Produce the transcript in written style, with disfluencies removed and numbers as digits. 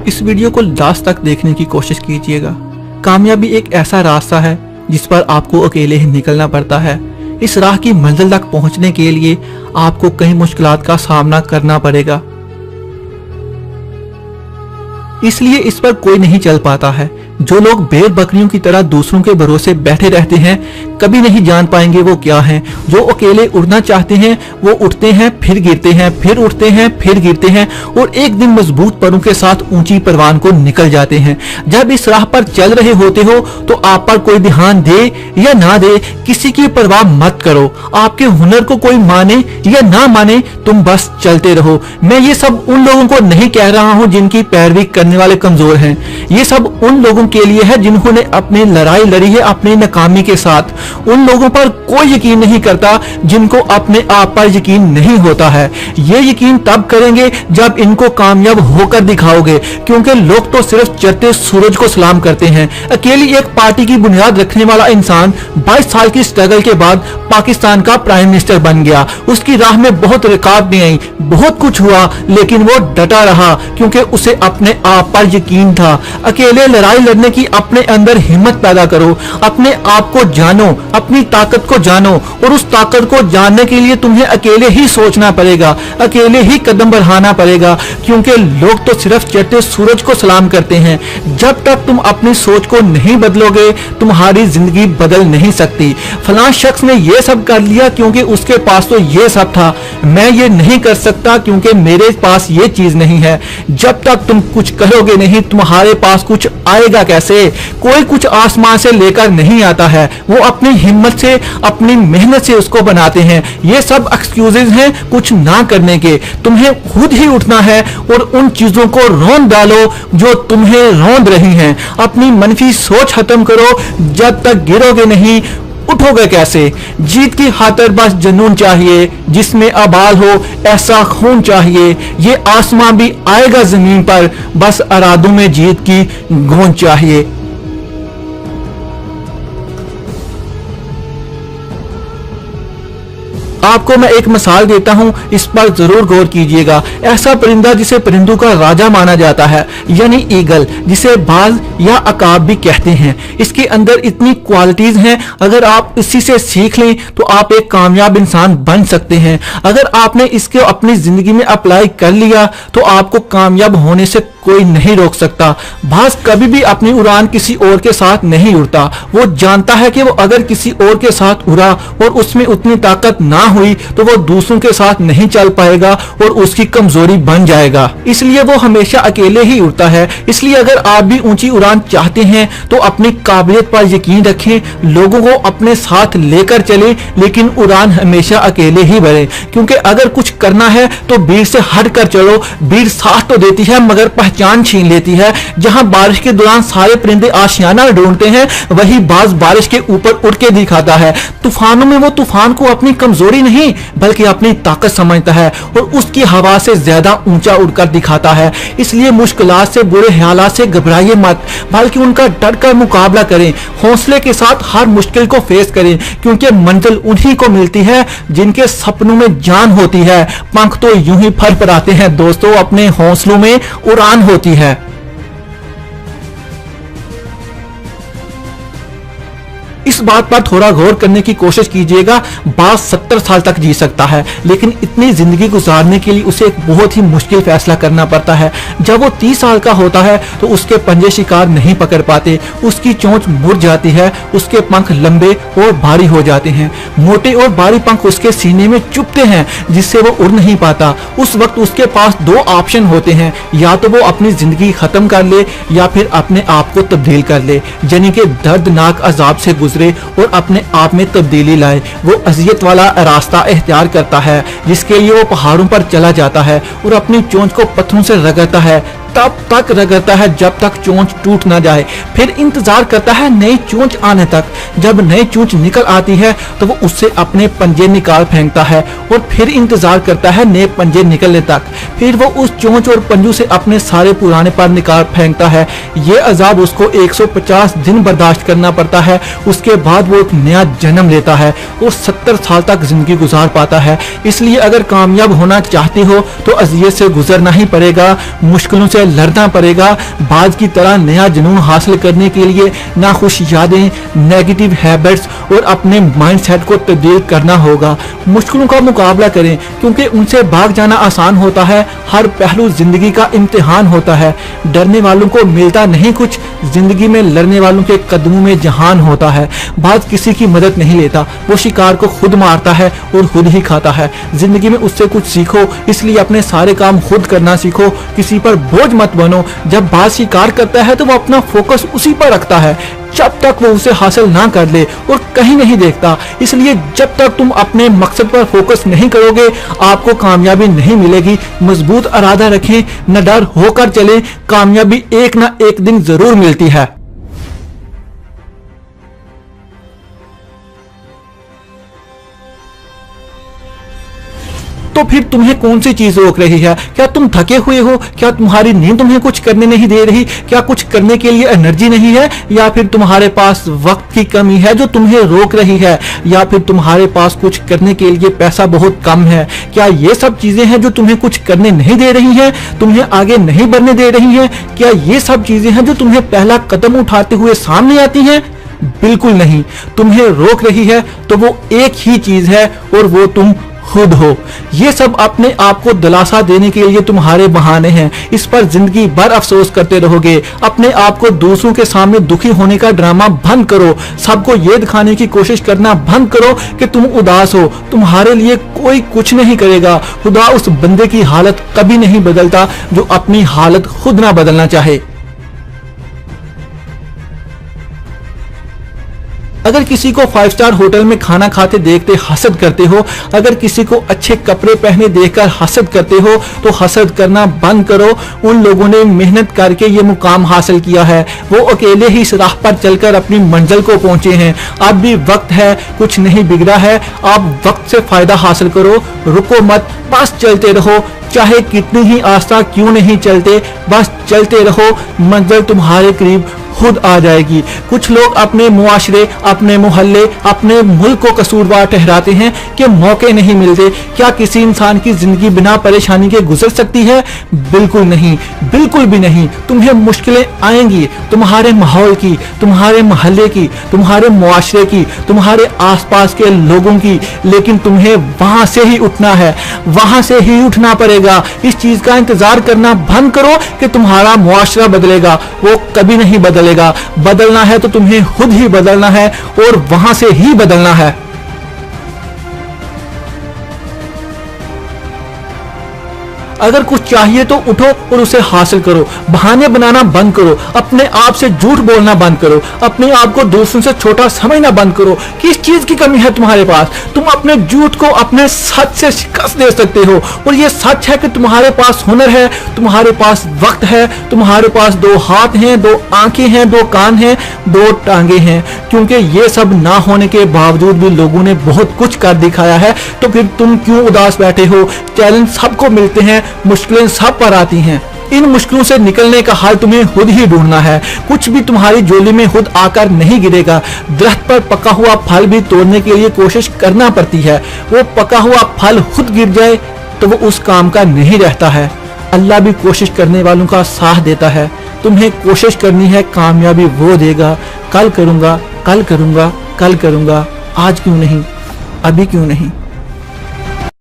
इस वीडियो को लास्ट तक देखने की कोशिश कीजिएगा। कामयाबी एक ऐसा रास्ता है जिस पर आपको अकेले ही निकलना पड़ता है। इस राह की मंजिल तक पहुंचने के लिए आपको कई मुश्किलात का सामना करना पड़ेगा, इसलिए इस पर कोई नहीं चल पाता है। जो लोग भेड़ बकरियों की तरह दूसरों के भरोसे बैठे रहते हैं कभी नहीं जान पाएंगे वो क्या हैं। जो अकेले उड़ना चाहते हैं वो उठते हैं, फिर गिरते हैं, फिर उठते हैं, फिर गिरते हैं और एक दिन मजबूत परों के साथ ऊंची परवान को निकल जाते हैं। जब इस राह पर चल रहे होते हो तो आप पर कोई ध्यान दे या ना दे किसी की परवाह मत करो। आपके हुनर को कोई माने या ना माने, तुम बस चलते रहो। मैं ये सब उन लोगों को नहीं कह रहा हूँ जिनकी पैरवी करने वाले कमजोर हैं। ये सब उन लोगों के लिए है जिन्होंने अपनी लड़ाई लड़ी है अपनी नाकामी के साथ। उन लोगों पर कोई यकीन नहीं करता जिनको अपने आप पर यकीन नहीं होता है। ये यकीन तब करेंगे जब इनको कामयाब होकर दिखाओगे, क्योंकि लोग तो सिर्फ चढ़ते सूरज को सलाम करते हैं। अकेली एक पार्टी की बुनियाद रखने वाला इंसान 22 साल की स्ट्रगल के बाद पाकिस्तान का प्राइम मिनिस्टर बन गया। उसकी राह में बहुत रुकावटें आई, बहुत कुछ हुआ, लेकिन वो डटा रहा क्योंकि उसे अपने आप पर यकीन था। अकेले लड़ाई लड़ने की अपने अंदर हिम्मत पैदा करो। अपने आप को जानो, अपनी ताकत को जानो, और उस ताकत को जानने के लिए तुम्हें अकेले ही सोचना पड़ेगा, अकेले ही कदम बढ़ाना पड़ेगा, क्योंकि लोग तो सिर्फ चढ़ते सूरज को सलाम करते हैं। जब तक तुम अपनी सोच को नहीं बदलोगे तुम्हारी जिंदगी बदल नहीं सकती। फलां शख्स ने ये सब कर लिया क्योंकि उसके पास तो ये सब था, मैं ये नहीं कर सकता क्योंकि मेरे पास ये चीज नहीं है। जब तक तुम कुछ करोगे नहीं तुम्हारे पास कुछ आएगा कैसे? कोई कुछ आसमान से लेकर नहीं आता है, वो अपनी हिम्मत से अपनी मेहनत से उसको बनाते हैं। ये सब एक्सक्यूजेज हैं कुछ ना करने के। तुम्हें खुद ही उठना है और उन चीजों को रौंद डालो जो तुम्हें रौंद रही हैं। अपनी मनफी सोच खत्म करो। जब तक गिरोगे नहीं उठोगे कैसे? जीत की खातिर बस जुनून चाहिए, जिसमें अबाल हो ऐसा खून चाहिए। ये आसमां भी आएगा जमीन पर, बस अरादों में जीत की गूंज चाहिए। आपको मैं एक मिसाल देता हूं, इस पर जरूर गौर कीजिएगा। ऐसा परिंदा जिसे परिंदों का राजा माना जाता है, यानी ईगल, जिसे बाज या अकाब भी कहते हैं। इसके अंदर इतनी क्वालिटीज हैं, अगर आप इसी से सीख लें तो आप एक कामयाब इंसान बन सकते हैं। अगर आपने इसको अपनी जिंदगी में अप्लाई कर लिया तो आपको कामयाब होने से कोई नहीं रोक सकता। बाज कभी भी अपनी उड़ान किसी और के साथ नहीं उड़ता। वो जानता है कि वो अगर किसी और के साथ उड़ा और उसमें उतनी ताकत ना हुई तो वो दूसरों के साथ नहीं चल पाएगा और उसकी कमजोरी बन जाएगा। इसलिए वो हमेशा अकेले ही उड़ता है। इसलिए अगर आप भी ऊंची उड़ान चाहते हैं तो अपनी काबिलियत पर यकीन रखें, लोगों को अपने साथ लेकर चले, लेकिन उड़ान हमेशा अकेले ही भरे। क्योंकि अगर कुछ करना है तो भीड़ से हट कर चलो। भीड़ साथ तो देती है मगर पहचान छीन लेती है। जहां बारिश के दौरान सारे परिंदे आशियाना ढूंढते हैं, वही बाज बारिश के ऊपर उड़ के दिखाता है। तूफानों में वो तूफान को अपनी कमजोरी नहीं बल्कि अपनी ताकत समझता है और उसकी हवा से ज्यादा ऊंचा उड़कर दिखाता है। इसलिए मुश्किलात से, बुरे हालात से घबराइए मत, बल्कि उनका डट कर मुकाबला करें। हौसले के साथ हर मुश्किल को फेस करें, क्योंकि मंजिल उन्हीं को मिलती है जिनके सपनों में जान होती है। पंख तो यूं ही फड़फड़ाते हैं दोस्तों, अपने हौसलों में उड़ान होती है। इस बात पर थोड़ा गौर करने की कोशिश कीजिएगा। बाज 70 साल तक जी सकता है, लेकिन इतनी जिंदगी गुजारने के लिए उसे एक बहुत ही मुश्किल फैसला करना पड़ता है। जब वो 30 साल का होता है तो उसके पंजे शिकार नहीं पकड़ पाते, उसकी चोंच मुड़ जाती है, उसके पंख लंबे और भारी हो जाते हैं। मोटे और भारी पंख उसके सीने में चुभते हैं जिससे वो उड़ नहीं पाता। उस वक्त उसके पास दो ऑप्शन होते हैं, या तो वो अपनी जिंदगी खत्म कर ले या फिर अपने आप को तब्दील कर ले, यानी कि दर्दनाक अजाब से गुजरे और अपने आप में तब्दीली लाए। वो अजियत वाला रास्ता इख्तियार करता है, जिसके लिए वो पहाड़ों पर चला जाता है और अपनी चोंच को पत्थरों से रगड़ता है। तब तक रगड़ता है जब तक चोंच टूट ना जाए, फिर इंतजार करता है नई चोंच आने तक। जब नई चोंच निकल आती है तो वो उससे अपने पंजे निकाल फेंकता है और फिर इंतजार करता है नए पंजे निकलने तक। फिर वो उस चोंच और पंजों से अपने सारे पुराने पर निकाल फेंकता है। ये अजाब उसको 150 दिन बर्दाश्त करना पड़ता है। उसके बाद वो एक नया जन्म लेता है और 70 साल तक जिंदगी गुजार पाता है। इसलिए अगर कामयाब होना चाहते हो तो अजियत से गुजरना ही पड़ेगा, मुश्किलों से लिए लड़ना पड़ेगा। बाज की तरह नया जुनून हासिल करने के लिए नाखुश यादें, नेगेटिव हैबिट्स और अपने माइंडसेट को तब्दील करना होगा। मुश्किलों का मुकाबला करें क्योंकि उनसे भाग जाना आसान होता है। हर पहलू जिंदगी का इम्तिहान होता है। डरने वालों को मिलता नहीं कुछ, जिंदगी में लड़ने वालों के कदमों में जहान होता है। बाज किसी की मदद नहीं लेता, वो शिकार को खुद मारता है और खुद ही खाता है। जिंदगी में उससे कुछ सीखो, इसलिए अपने सारे काम खुद करना सीखो, किसी पर बोझ मत बनो। जब बाज शिकार करता है तो वो अपना फोकस उसी पर रखता है जब तक वो उसे हासिल ना कर ले और कहीं नहीं देखता। इसलिए जब तक तुम अपने मकसद पर फोकस नहीं करोगे आपको कामयाबी नहीं मिलेगी। मजबूत इरादा रखें, न डर होकर चलें, कामयाबी एक ना एक दिन जरूर मिलती है। तो फिर तुम्हें कौन सी चीज रोक रही है? क्या तुम थके हुए हो? क्या तुम्हारी नींद तुम्हें कुछ करने नहीं दे रही? क्या कुछ करने के लिए एनर्जी नहीं है? या फिर तुम्हारे पास वक्त की कमी है जो तुम्हें रोक रही है? या फिर तुम्हारे पास कुछ करने के लिए पैसा बहुत कम है? क्या ये सब चीजें हैं जो तुम्हें कुछ करने नहीं दे रही हैं, तुम्हें आगे नहीं बढ़ने दे रही हैं? क्या ये सब चीजें हैं जो तुम्हें पहला कदम उठाते हुए सामने आती हैं? बिल्कुल नहीं। तुम्हें रोक रही है तो वो एक ही चीज है और वो तुम खुद हो। ये सब अपने आप को दिलासा देने के लिए तुम्हारे बहाने हैं। इस पर जिंदगी भर अफसोस करते रहोगे। अपने आप को दूसरों के सामने दुखी होने का ड्रामा बंद करो। सबको ये दिखाने की कोशिश करना बंद करो कि तुम उदास हो। तुम्हारे लिए कोई कुछ नहीं करेगा। खुदा उस बंदे की हालत कभी नहीं बदलता जो अपनी हालत खुद ना बदलना चाहे। अगर किसी को 5 स्टार होटल में खाना खाते देखते हसद करते हो, अगर किसी को अच्छे कपड़े पहने देखकर हसद करते हो तो हसद करना बंद करो। उन लोगों ने मेहनत करके ये मुकाम हासिल किया है, वो अकेले ही इस राह पर चलकर अपनी मंजिल को पहुंचे हैं। अब भी वक्त है, कुछ नहीं बिगड़ा है। आप वक्त से फायदा हासिल करो, रुको मत, बस चलते रहो। चाहे कितनी ही आस्था क्यों नहीं चलते, बस चलते रहो, मंजिल तुम्हारे करीब खुद आ जाएगी। कुछ लोग अपने मुआशरे, अपने मोहल्ले, अपने मुल्क को कसूरवार ठहराते हैं कि मौके नहीं मिलते। क्या किसी इंसान की जिंदगी बिना परेशानी के गुजर सकती है? बिल्कुल नहीं, बिल्कुल भी नहीं। तुम्हें मुश्किलें आएंगी, तुम्हारे माहौल की, तुम्हारे मोहल्ले की, तुम्हारे मुआशरे की, तुम्हारे आसपास के लोगों की, लेकिन तुम्हें वहां से ही उठना है, वहां से ही उठना पड़ेगा। इस चीज का इंतजार करना बंद करो कि तुम्हारा मुआशरा बदलेगा, वो कभी नहीं बदलेगा। बदलना है तो तुम्हें खुद ही बदलना है और वहां से ही बदलना है। अगर कुछ चाहिए तो उठो और उसे हासिल करो। बहाने बनाना बंद करो, अपने आप से झूठ बोलना बंद करो, अपने आप को दूसरों से छोटा समझना बंद करो। किस चीज की कमी है तुम्हारे पास? तुम अपने झूठ को अपने सच से शिकस्त दे सकते हो और ये सच है कि तुम्हारे पास हुनर है, तुम्हारे पास वक्त है, तुम्हारे पास 2 हाथ हैं, 2 आंखें हैं, 2 कान हैं, 2 टांगे हैं। क्योंकि ये सब ना होने के बावजूद भी लोगों ने बहुत कुछ कर दिखाया है, तो फिर तुम क्यों उदास बैठे हो? चैलेंज सबको मिलते हैं, मुश्किलें सब पर आती हैं। इन मुश्किलों से निकलने का हल तुम्हें खुद ही ढूंढना है। कुछ भी तुम्हारी झोली में खुद आकर नहीं गिरेगा। दरख्त पर पका हुआ फल भी तोड़ने के लिए कोशिश करना पड़ती है। वो पका हुआ फल खुद गिर जाए तो वो उस काम का नहीं रहता है। अल्लाह भी कोशिश करने वालों का साथ देता है। तुम्हें कोशिश करनी है, कामयाबी वो देगा। कल करूंगा, कल करूंगा, कल करूंगा, आज क्यों नहीं, अभी क्यों नहीं।